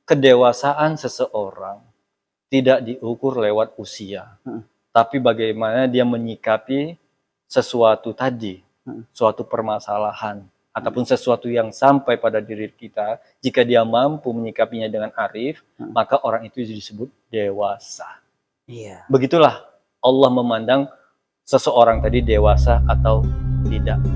kedewasaan seseorang tidak diukur lewat usia, tapi bagaimana dia menyikapi sesuatu tadi, suatu permasalahan, ataupun sesuatu yang sampai pada diri kita. Jika dia mampu menyikapinya dengan arif, maka orang itu disebut dewasa. Iya. Begitulah Allah memandang seseorang tadi dewasa atau tidaknya.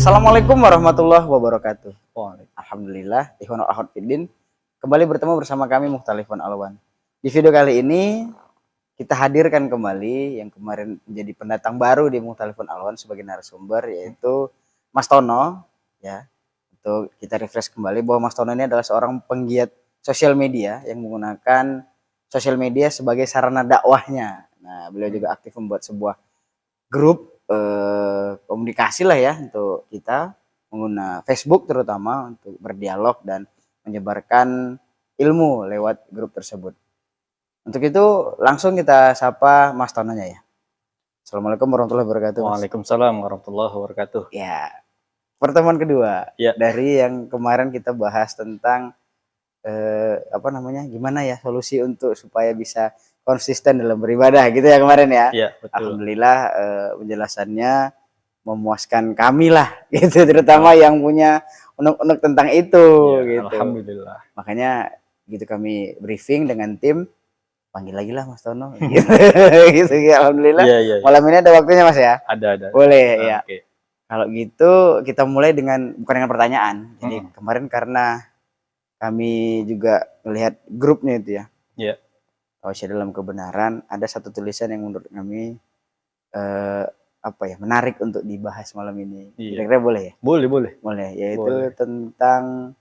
Assalamualaikum warahmatullahi wabarakatuh. Alhamdulillah, ikhwan akhwat fiddin, kembali bertemu bersama kami Mukhtalifun Alwan. Di video kali ini kita hadirkan kembali yang kemarin menjadi pendatang baru di Mukhtalifun Alwan sebagai narasumber, yaitu Mas Tono, ya. Untuk kita refresh kembali bahwa Mas Tono ini adalah seorang penggiat sosial media yang menggunakan sosial media sebagai sarana dakwahnya. Nah, beliau juga aktif membuat sebuah grup komunikasi lah ya untuk kita, menggunakan Facebook terutama untuk berdialog dan menyebarkan ilmu lewat grup tersebut. Untuk itu langsung kita sapa Mas Tononya ya. Assalamualaikum warahmatullahi wabarakatuh. Waalaikumsalam warahmatullahi wabarakatuh. Ya, pertemuan kedua ya. Dari yang kemarin kita bahas tentang gimana ya solusi untuk supaya bisa konsisten dalam beribadah gitu ya kemarin ya. Iya, betul. Alhamdulillah penjelasannya memuaskan kami lah gitu, terutama yang punya unek-unek tentang itu ya, gitu. Alhamdulillah. Makanya gitu kami briefing dengan tim, panggil lagi lah Mas Tono gitu. Gitu ya, alhamdulillah. Ya. Malam ini ada waktunya Mas ya? Ada. Boleh ya. Okay. Kalau gitu kita mulai bukan dengan pertanyaan. Jadi kemarin karena kami juga melihat grupnya itu ya. Iya. Tausiah dalam kebenaran, ada satu tulisan yang menurut kami menarik untuk dibahas malam ini. Kira-kira boleh ya? Boleh, yaitu tentang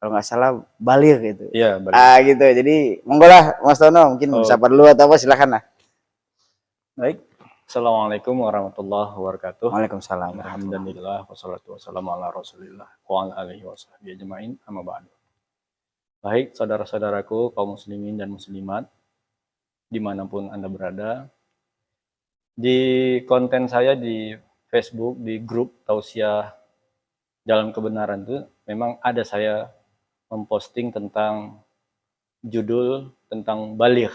kalau nggak salah baligh gitu. Iya, baligh. Gitu. Jadi monggo lah Mas Tono, mungkin sapa dulu atau apa, silakan lah. Baik. Assalamualaikum warahmatullahi wabarakatuh. Waalaikumsalam. Alhamdulillah wassalatu wassalamu ala Rasulillah wa ala alihi washabbihi ajmain, amma ba'du. Baik, saudara-saudaraku kaum muslimin dan muslimat dimanapun Anda berada, di konten saya di Facebook, di grup Tausiah dalam Kebenaran itu memang ada saya memposting tentang judul tentang baligh,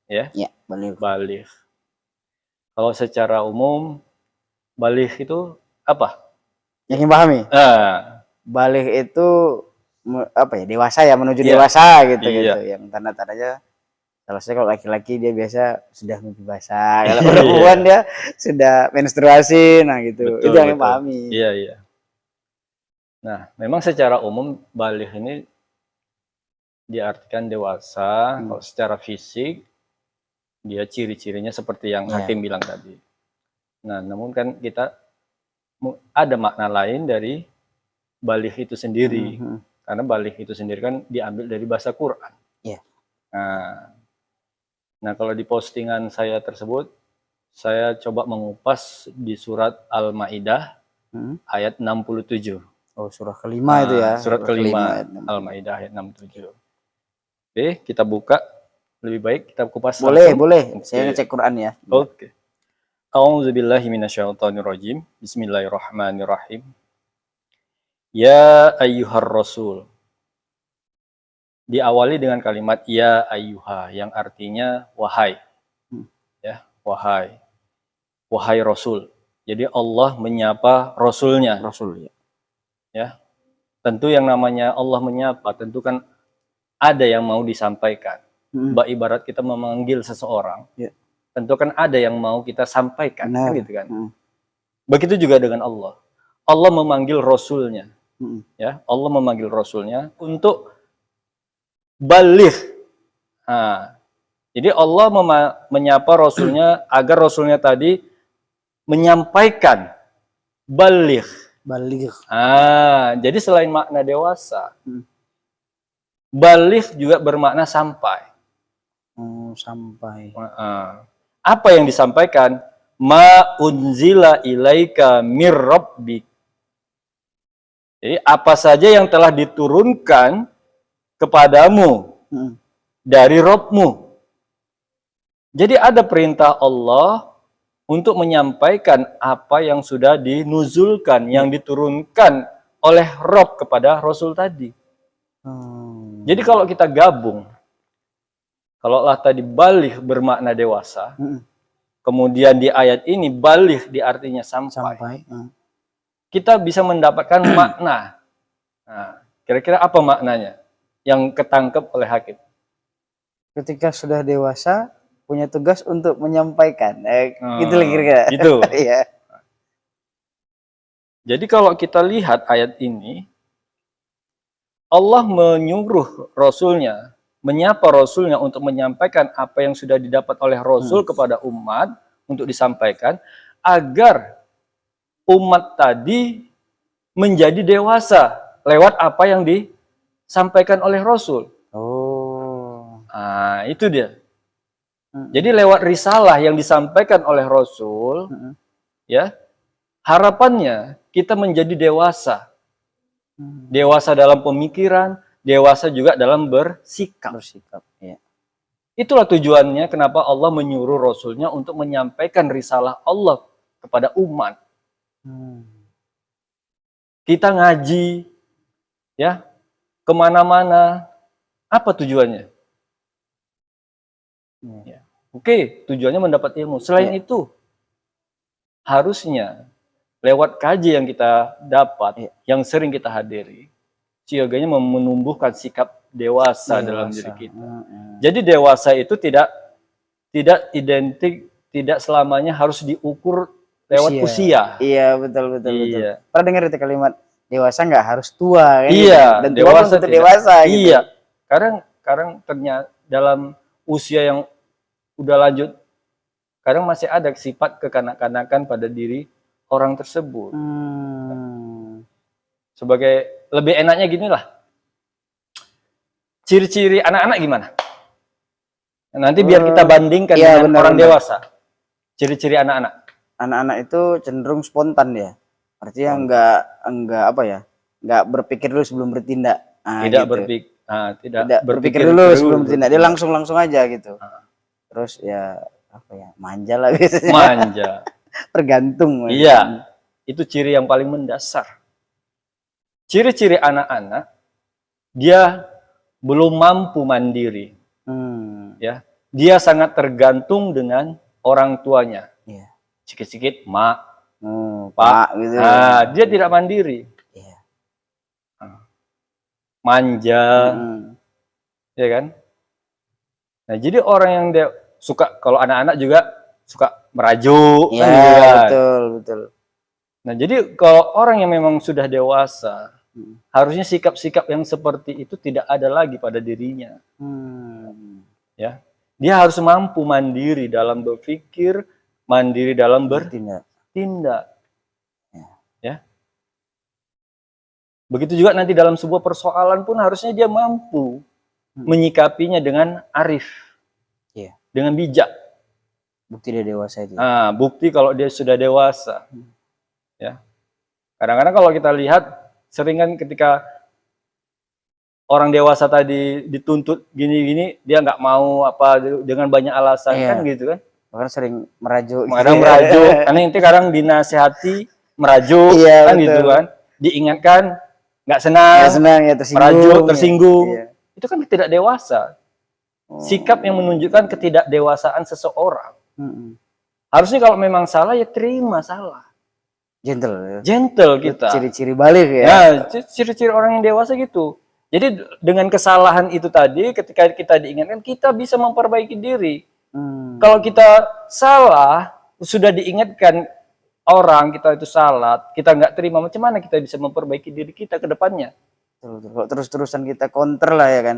ya. Ya, baligh. Kalau secara umum baligh itu apa? Yang dipahami? Baligh itu dewasa ya, menuju dewasa gitu. Yang tanda-tandanya kalau laki-laki dia biasa sudah mimpi basah, kalau perempuan dia sudah menstruasi, nah gitu. Betul, itu yang dipahami. Iya. Nah, memang secara umum baligh ini diartikan dewasa. Kalau secara fisik dia ciri-cirinya seperti yang Hakim bilang tadi. Nah, namun kan kita ada makna lain dari baligh itu sendiri. Karena baligh itu sendiri kan diambil dari bahasa Quran. Nah, kalau di postingan saya tersebut, saya coba mengupas di surat Al-Ma'idah ayat 67. Oh, surah kelima itu ya. Surat kelima Al-Ma'idah ayat 67. Oke, kita buka. Lebih baik kita kupas langsung. Boleh. Saya ngecek Quran ya. Oke. A'udzubillahi minasyaitonirrajim. Bismillahirrahmanirrahim. Ya ayyuhar rasul. Diawali dengan kalimat ya ayyuha yang artinya wahai. Ya, wahai. Wahai Rasul. Jadi Allah menyapa Rasulnya. Rasul ya. Ya. Tentu yang namanya Allah menyapa, tentu kan ada yang mau disampaikan. Ibarat kita memanggil seseorang. Tentu kan ada yang mau kita sampaikan. Kan gitu kan. Begitu juga dengan Allah. Allah memanggil Rasulnya. Ya, Allah memanggil Rasulnya untuk baligh. Jadi Allah menyapa Rasulnya agar Rasulnya tadi menyampaikan baligh. Jadi selain makna dewasa, baligh juga bermakna sampai. Sampai. Apa yang disampaikan? Ma unzila ilaika mir rabbik. Jadi apa saja yang telah diturunkan kepadamu dari Rabbmu. Jadi ada perintah Allah untuk menyampaikan apa yang sudah dinuzulkan, yang diturunkan oleh Rob kepada Rasul tadi. Jadi kalau kita gabung, kalau Allah tadi baligh bermakna dewasa, kemudian di ayat ini baligh di artinya sampai. Kita bisa mendapatkan makna. Nah, kira-kira apa maknanya yang ketangkep oleh hakim? Ketika sudah dewasa, punya tugas untuk menyampaikan. Gitu lah kira-kira. Gitu. Iya. Jadi kalau kita lihat ayat ini, Allah menyuruh Rasulnya, menyapa Rasulnya untuk menyampaikan apa yang sudah didapat oleh Rasul kepada umat untuk disampaikan, agar umat tadi menjadi dewasa lewat apa yang disampaikan oleh Rasul. Nah, itu dia. Jadi lewat risalah yang disampaikan oleh Rasul, ya, harapannya kita menjadi dewasa. Dewasa dalam pemikiran, dewasa juga dalam bersikap. Ya. Itulah tujuannya kenapa Allah menyuruh Rasulnya untuk menyampaikan risalah Allah kepada umat. Kita ngaji, ya, kemana-mana. Apa tujuannya? Ya. Oke, tujuannya mendapat ilmu. Selain itu, harusnya lewat kaji yang kita dapat, yang sering kita hadiri, siaganya menumbuhkan sikap dewasa dalam diri kita. Jadi dewasa itu tidak identik, tidak selamanya harus diukur lewat usia. Iya, betul. Pernah dengar itu kalimat dewasa nggak harus tua kan? Iya, dan dewasa tua dewasa gitu. Iya. Kadang ternyata dalam usia yang udah lanjut, kadang masih ada sifat kekanak-kanakan pada diri orang tersebut. Sebagai lebih enaknya gini lah. Ciri-ciri anak-anak gimana? Nanti biar kita bandingkan dengan orang dewasa. Ciri-ciri anak-anak. Anak-anak itu cenderung spontan ya. Artinya enggak apa ya? Enggak berpikir dulu sebelum bertindak. Tidak berpikir dulu sebelum bertindak. Dia langsung aja gitu. Terus ya apa ya? Manja lah biasanya. Manja. Tergantung. Iya. Itu ciri yang paling mendasar. Ciri-ciri anak-anak, dia belum mampu mandiri. Ya, dia sangat tergantung dengan orang tuanya. Sikit-sikit mak, pak, gitu. Dia tidak mandiri. Manja, ya kan? Nah, jadi orang yang dia suka, kalau anak-anak juga suka merajuk, ya, kan? Betul. Nah, jadi kalau orang yang memang sudah dewasa, harusnya sikap-sikap yang seperti itu tidak ada lagi pada dirinya. Ya, dia harus mampu mandiri dalam berpikir, mandiri dalam bertindak. Ya. Begitu juga nanti dalam sebuah persoalan pun harusnya dia mampu menyikapinya dengan arif, dengan bijak. Bukti dia dewasa itu. Bukti kalau dia sudah dewasa. Ya. Kadang-kadang kalau kita lihat, seringan ketika orang dewasa tadi dituntut gini-gini, dia nggak mau apa dengan banyak alasan, kan gitu kan? Bahkan sering merajuk. Karena nanti kadang dinasehati merajuk, kan gitu kan? Diingatkan nggak senang, ya, tersinggung. Itu kan tidak dewasa. Sikap yang menunjukkan ketidakdewasaan seseorang. Harusnya kalau memang salah ya terima salah. Gentle kita. Ciri-ciri balik ya. Nah, ciri-ciri orang yang dewasa gitu. Jadi dengan kesalahan itu tadi, ketika kita diingatkan, kita bisa memperbaiki diri. Kalau kita salah, sudah diingatkan orang kita itu salah, kita nggak terima, macam mana kita bisa memperbaiki diri kita ke depannya? Kalau terus-terusan kita counter lah ya kan.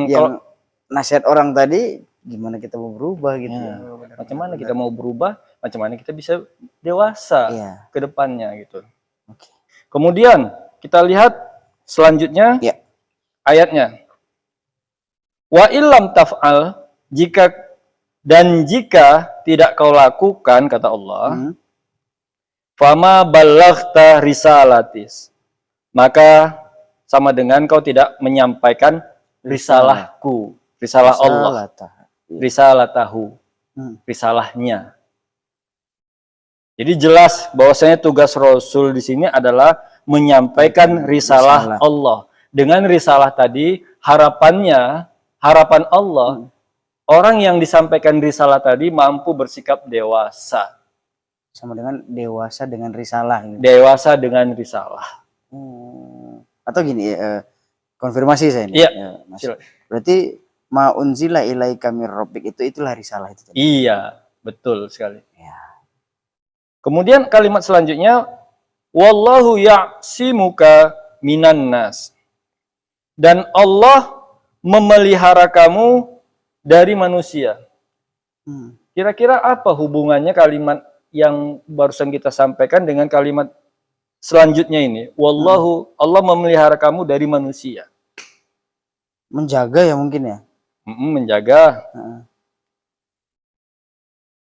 Yang nasihat orang tadi, gimana kita mau berubah gitu. Macam mana kita mau berubah, macam mana kita bisa dewasa ke depannya gitu. Kemudian kita lihat selanjutnya ayatnya. Wa illam taf'al, jika tidak kau lakukan, kata Allah, fama ballaghta risalatis, maka sama dengan kau tidak menyampaikan risalahku, risalah Allah, risalatahu, risalahnya. Jadi jelas bahwasanya tugas Rasul di sini adalah menyampaikan risalah Allah. Dengan risalah tadi harapan Allah orang yang disampaikan risalah tadi mampu bersikap dewasa. Sama dengan dewasa dengan risalah. Gitu. Dewasa dengan risalah. Atau gini, konfirmasi saya ini. Iya. Ya, Mas. Berarti ma unzila ilaika mir rabbik itulah risalah itu tadi. Iya, betul sekali. Ya. Kemudian kalimat selanjutnya, wallahu ya'simuka minan nas. Dan Allah memelihara kamu dari manusia. Kira-kira apa hubungannya kalimat yang barusan kita sampaikan dengan kalimat selanjutnya ini? Wallahu, Allah memelihara kamu dari manusia. Menjaga ya mungkin ya? Menjaga.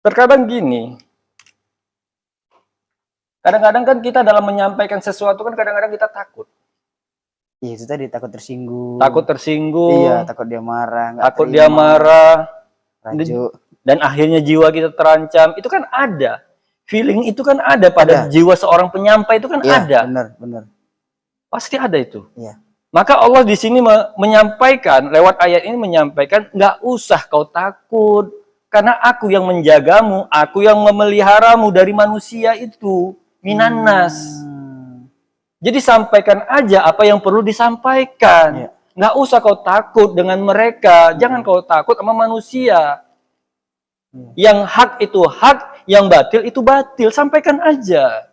Terkadang gini, kadang-kadang kan kita dalam menyampaikan sesuatu kan kadang-kadang kita takut. Iya itu tadi, takut tersinggung. Takut tersinggung. Iya, takut dia marah. Takut dia marah. Rajuk. Dan akhirnya jiwa kita terancam. Itu kan ada. Feeling itu kan ada pada jiwa seorang penyampai itu kan ada. Benar. Pasti ada itu. Iya. Maka Allah di sini menyampaikan, lewat ayat ini menyampaikan, nggak usah kau takut. Karena aku yang menjagamu, aku yang memeliharamu dari manusia itu. Minannas. Jadi sampaikan aja apa yang perlu disampaikan. Nggak usah kau takut dengan mereka. Jangan kau takut sama manusia. Yang hak itu hak, yang batil itu batil. Sampaikan aja.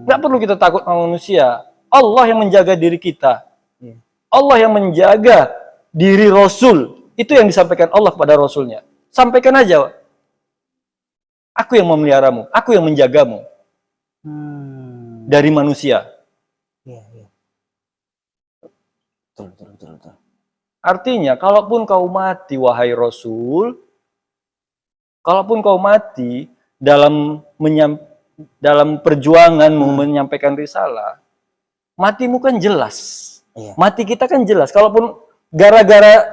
Nggak perlu kita takut sama manusia. Allah yang menjaga diri kita. Allah yang menjaga diri Rasul. Itu yang disampaikan Allah kepada Rasulnya. Sampaikan aja. Aku yang memeliharamu. Aku yang menjagamu. Dari manusia. Betul. Artinya, kalaupun kau mati, wahai Rasul, kalaupun kau mati dalam perjuanganmu menyampaikan risalah, matimu kan jelas. Mati kita kan jelas. Kalaupun gara-gara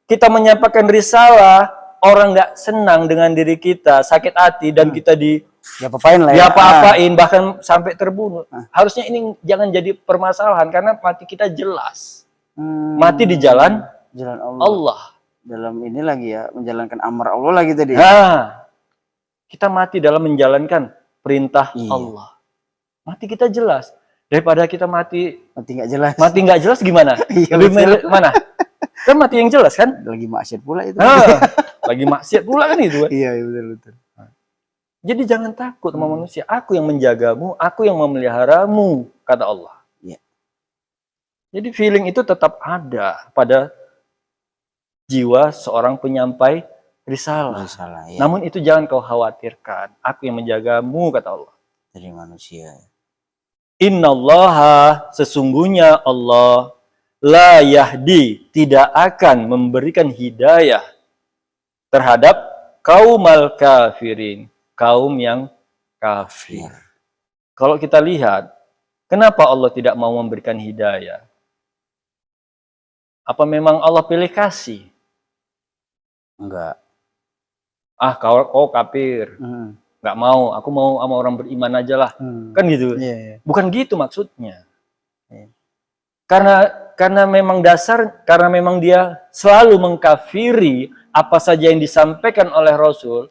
kita menyampaikan risalah, orang nggak senang dengan diri kita, sakit hati, dan kita diapa-apain, bahkan sampai terbunuh. Harusnya ini jangan jadi permasalahan, karena mati kita jelas. Mati di jalan Allah. Dalam ini lagi ya, menjalankan amar Allah lagi tadi. Kita mati dalam menjalankan perintah Allah. Mati kita jelas. Daripada kita mati nggak jelas. Mati nggak jelas gimana? Lebih mana? Kan mati yang jelas kan? Lagi maksiat pula itu. Lagi maksiat pula kan itu. Iya, betul. Jadi jangan takut sama manusia. Aku yang menjagamu, aku yang memeliharamu, kata Allah. Jadi feeling itu tetap ada pada jiwa seorang penyampai risalah. Namun itu jangan kau khawatirkan. Aku yang menjagamu, kata Allah. Dari manusia. Innallaha, sesungguhnya Allah, la yahdi, tidak akan memberikan hidayah terhadap kaumal kafirin, kaum yang kafir. Kalau kita lihat, kenapa Allah tidak mau memberikan hidayah? Apa memang Allah pilih kasih? Enggak. Kau kafir. Nggak mau, aku mau sama orang beriman aja lah. Kan gitu. Bukan gitu maksudnya. Karena memang karena memang dia selalu mengkafiri apa saja yang disampaikan oleh Rasul.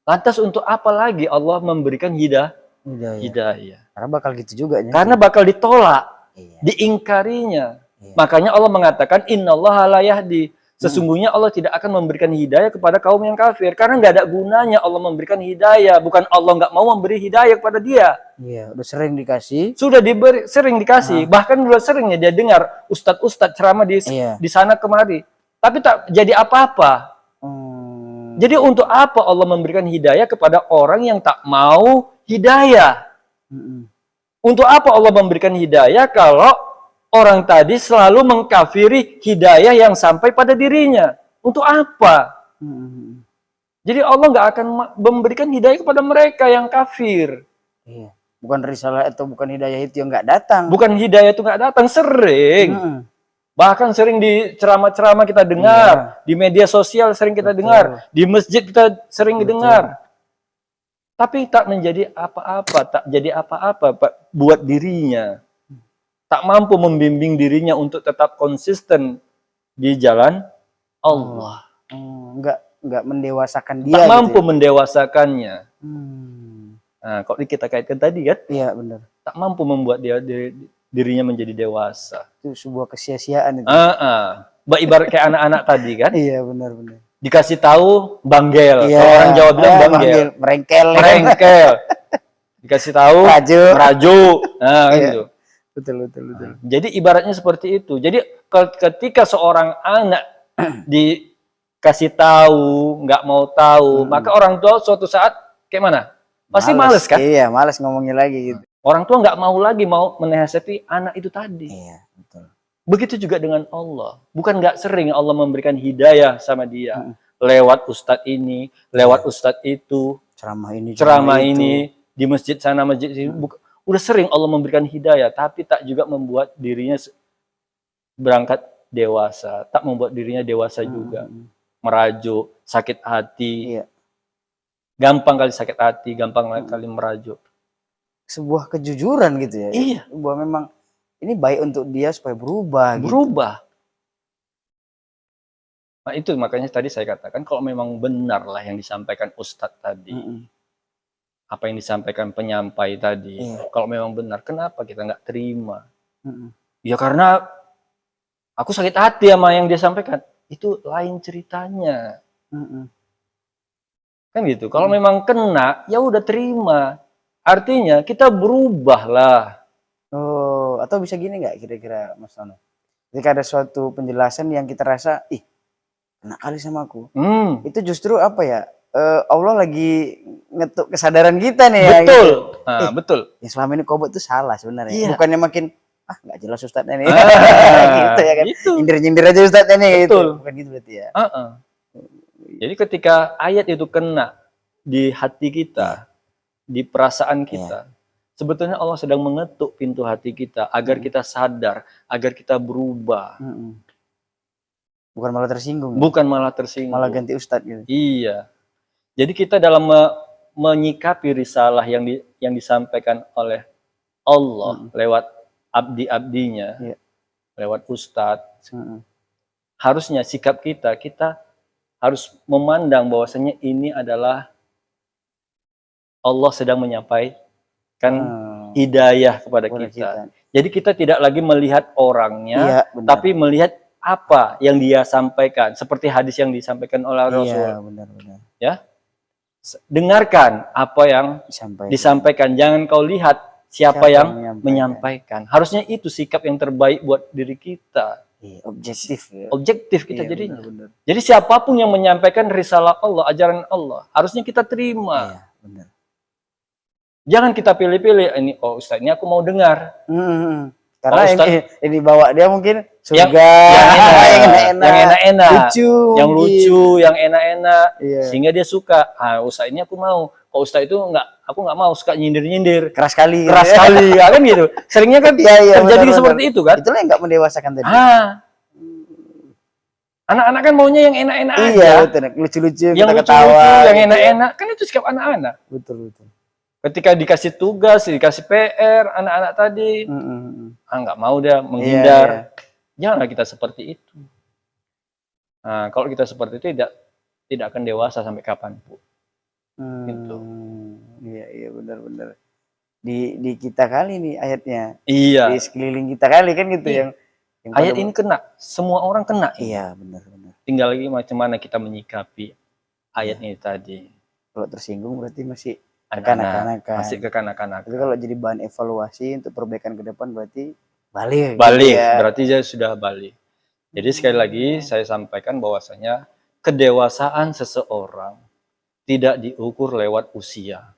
Lantas untuk apa lagi Allah memberikan hidayah? Karena bakal gitu juga. Karena bakal ditolak, diingkarinya. Makanya Allah mengatakan innallaha la yahdi. Sesungguhnya Allah tidak akan memberikan hidayah kepada kaum yang kafir. Karena nggak ada gunanya Allah memberikan hidayah. Bukan Allah nggak mau memberi hidayah kepada dia. Iya, udah sering dikasih. Sudah sering dikasih. Bahkan udah seringnya dia dengar ustadz ceramah di sana kemari. Tapi tak jadi apa-apa. Jadi untuk apa Allah memberikan hidayah kepada orang yang tak mau hidayah? Untuk apa Allah memberikan hidayah kalau orang tadi selalu mengkafiri hidayah yang sampai pada dirinya? Untuk apa? Jadi Allah nggak akan memberikan hidayah kepada mereka yang kafir. Bukan risalah atau bukan hidayah itu yang nggak datang. Bukan hidayah itu nggak datang, sering. Bahkan sering di ceramah-ceramah kita dengar, di media sosial sering kita dengar, di masjid kita sering dengar. tapi tak menjadi apa-apa, tak jadi apa-apa buat dirinya. Tak mampu membimbing dirinya untuk tetap konsisten di jalan Allah. Nggak mendewasakan dia Tak gitu mampu ya. mendewasakannya. Hmm. Nah, kalau kita kaitkan tadi kan, Iya benar. tak mampu membuat dirinya menjadi dewasa. Itu sebuah kesia-siaan itu. Mbak ibarat kayak anak-anak tadi kan, Iya benar-benar. dikasih tahu banggel. Iya. Kalau orang Jawa bilang banggel. Merengkel. Merengkel. Dikasih tahu merajuk. Nah, Iya. gitu. Betul. Jadi ibaratnya seperti itu. Jadi ketika seorang anak dikasih tahu, nggak mau tahu, maka orang tua suatu saat kayak mana? Pasti males kan? Iya, males ngomongin lagi gitu. Orang tua nggak mau lagi menasihati anak itu tadi. Iya, betul. Begitu juga dengan Allah. Bukan nggak sering Allah memberikan hidayah sama dia. Lewat ustadz ini, lewat ustadz itu. Ceramah ini, di masjid sana, masjid sini. Udah sering Allah memberikan hidayah, tapi tak juga membuat dirinya berangkat dewasa. Tak membuat dirinya dewasa juga. Merajuk, sakit hati. Iya. Gampang kali sakit hati, gampang kali merajuk. Sebuah kejujuran gitu ya. Iya. Bahwa memang ini baik untuk dia supaya berubah. Berubah. Gitu. Nah itu makanya tadi saya katakan kalau memang benar lah yang disampaikan Ustadz tadi. Apa yang disampaikan penyampai tadi. Kalau memang benar, kenapa kita nggak terima? Ya karena aku sakit hati sama yang dia sampaikan. Itu lain ceritanya. Kan gitu. Kalau memang kena, ya udah terima. Artinya kita berubahlah. Oh, atau bisa gini nggak kira-kira Mas Nono? Jika ada suatu penjelasan yang kita rasa, kena kali sama aku. Itu justru apa ya? Allah lagi ngetuk kesadaran kita nih ya. Betul. Gitu. Betul. Yang selama ini kobot itu salah sebenarnya. Iya. Bukannya makin nggak jelas ustadznya nih. Gitu ya kan. Gitu. Nyindir-nyindir aja ustadznya nih. Betul. Gitu. Bukan gitu berarti ya. Jadi ketika ayat itu kena di hati kita, di perasaan kita, sebetulnya Allah sedang mengetuk pintu hati kita agar kita sadar, agar kita berubah. Bukan malah tersinggung. Bukan malah tersinggung. Malah ganti ustadz gitu. Iya. Jadi kita dalam menyikapi risalah yang disampaikan oleh Allah lewat abdi-abdinya, lewat ustadz, harusnya sikap kita harus memandang bahwasanya ini adalah Allah sedang menyampaikan hidayah kepada kita. Jadi kita tidak lagi melihat orangnya, tapi melihat apa yang dia sampaikan, seperti hadis yang disampaikan oleh Rasul. Iya, benar-benar. Ya, dengarkan apa yang disampaikan. Jangan kau lihat siapa yang menyampaikan. Harusnya itu sikap yang terbaik buat diri kita. Objektif. Ya. Objektif kita jadinya. Benar. Jadi siapapun yang menyampaikan risalah Allah, ajaran Allah, harusnya kita terima. Iya, benar. Jangan kita pilih-pilih. Ini Ustaz, ini aku mau dengar. Karena ini bawa dia mungkin surga yang enak-enak, yang lucu, yang enak-enak, sehingga dia suka. Ustaz ini aku mau. Kalau Ustaz itu aku nggak mau, suka nyindir-nyindir, keras kali, kan gitu. Seringnya kan terjadi seperti itu kan. Itulah yang nggak mendewasakan tadi. Anak-anak kan maunya yang enak-enak aja. Iya, betul. Lucu-lucu, yang ketawa, lucu-lucu, yang enak-enak, kan itu sikap anak-anak. Betul. Ketika dikasih tugas, dikasih PR, anak-anak tadi, nggak mau dia menghindar. Janganlah kita seperti itu. Nah, kalau kita seperti itu tidak akan dewasa sampai kapanpun. Gitu. Iya, benar-benar. Di kita kali nih ayatnya. Iya. Di sekeliling kita kali kan gitu yang ayat ini kena, semua orang kena. Iya, benar. Tinggal lagi macam mana kita menyikapi ayat ini tadi. Kalau tersinggung berarti masih kekanak-kanakan. Masih kekanak-kanakan. Tapi kalau jadi bahan evaluasi untuk perbaikan ke depan berarti balik. Gitu ya. Berarti dia sudah balik. Jadi sekali lagi saya sampaikan bahwasanya kedewasaan seseorang tidak diukur lewat usia.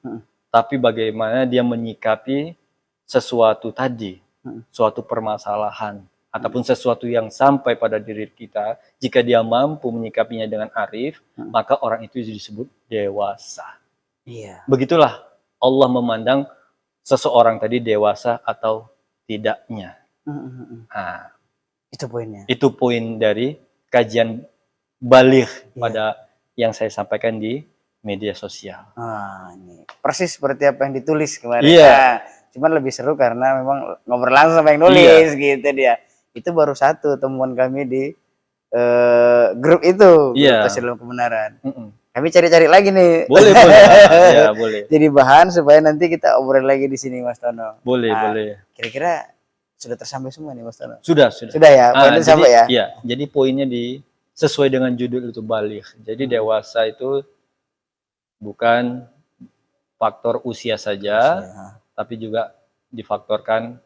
Tapi bagaimana dia menyikapi sesuatu tadi, suatu permasalahan ataupun sesuatu yang sampai pada diri kita, jika dia mampu menyikapinya dengan arif, maka orang itu disebut dewasa. Iya. Begitulah Allah memandang seseorang tadi dewasa atau tidaknya. Nah, itu poinnya. Itu poin dari kajian balik pada yang saya sampaikan di media sosial. Ini persis seperti apa yang ditulis kemarin. Iya. Nah, cuman lebih seru karena memang ngobrol langsung sama yang nulis gitu dia. Itu baru satu temuan kami di grup itu, grup Iya. Tasya Dalam Kebenaran. Kami cari-cari lagi nih. Boleh, boleh. Ya, boleh. Jadi bahan supaya nanti kita obrol lagi di sini, Mas Tono. Boleh, Nah, boleh. Kira-kira sudah tersampai semua nih, Mas Tono? Sudah. Sudah ya, poinnya sampai ya? Iya, jadi poinnya sesuai dengan judul itu balik. Jadi dewasa itu bukan faktor usia saja, tapi juga difaktorkan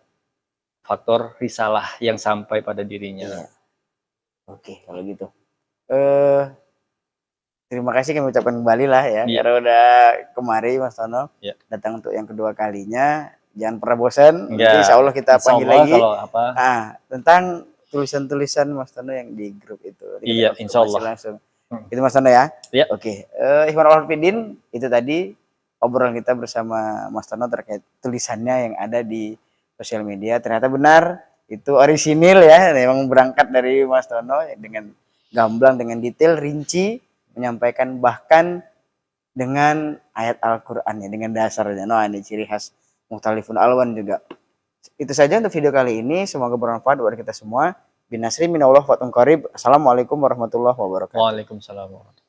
faktor risalah yang sampai pada dirinya. Iya. Oke, kalau gitu. Terima kasih kami ucapkan kembali lah ya, Iya. karena udah kemari Mas Tono, Iya. datang untuk yang kedua kalinya. Jangan pernah bosan. Enggak. Insya Allah kita Insya panggil Allah lagi. kalau apa? Tentang tulisan-tulisan Mas Tono yang di grup itu. Iya, insya Allah. Langsung. Itu Mas Tono ya. Iya. Oke. Ikhwan Al-Fidin, itu tadi obrolan kita bersama Mas Tono terkait tulisannya yang ada di sosial media. Ternyata benar itu orisinil ya, memang berangkat dari Mas Tono dengan gamblang, dengan detail, rinci, menyampaikan bahkan dengan ayat Al-Qur'an ya, dengan dasarnya. Nah, ini ciri khas Mukhtalifun Alwan juga. Itu saja untuk video kali ini, semoga bermanfaat buat kita semua. Binasri minallah wa qarib. Assalamualaikum warahmatullahi wabarakatuh. Waalaikumsalam.